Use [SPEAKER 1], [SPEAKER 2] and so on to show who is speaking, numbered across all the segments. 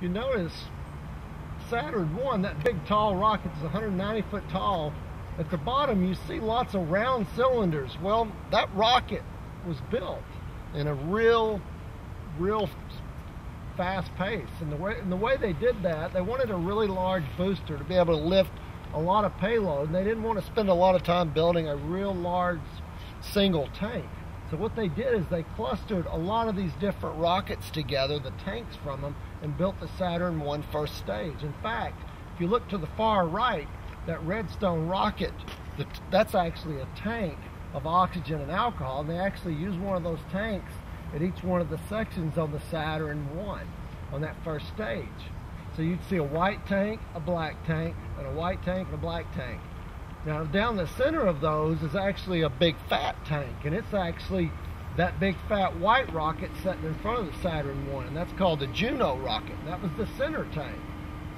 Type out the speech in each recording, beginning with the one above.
[SPEAKER 1] you notice, Saturn 1, that big tall rocket is 190 foot tall. At the bottom you see lots of round cylinders. Well, that rocket was built in a real fast pace. And the way they did that, they wanted a really large booster to be able to lift a lot of payload, and they didn't want to spend a lot of time building a real large single tank. So what they did is they clustered a lot of these different rockets together, the tanks from them, and built the Saturn 1 first stage. In fact, if you look to the far right, that Redstone rocket, that's actually a tank of oxygen and alcohol, and they actually use one of those tanks at each one of the sections on the Saturn 1 on that first stage. So you'd see a white tank, a black tank, and a white tank and a black tank. Now down the center of those is actually a big fat tank, and it's actually that big fat white rocket sitting in front of the Saturn 1, and that's called the Juno rocket. That was the center tank.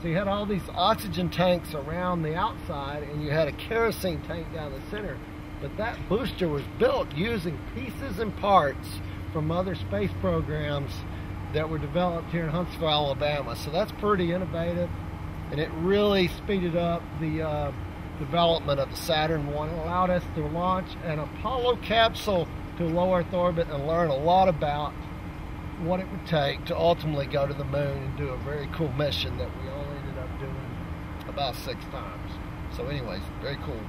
[SPEAKER 1] So you had all these oxygen tanks around the outside, and you had a kerosene tank down the center. But that booster was built using pieces and parts from other space programs that were developed here in Huntsville, Alabama. So that's pretty innovative, and it really speeded up the development of the Saturn 1. It allowed us to launch an Apollo capsule to low Earth orbit and learn a lot about what it would take to ultimately go to the moon and do a very cool mission that we only ended up doing about 6 times. So anyways, very cool.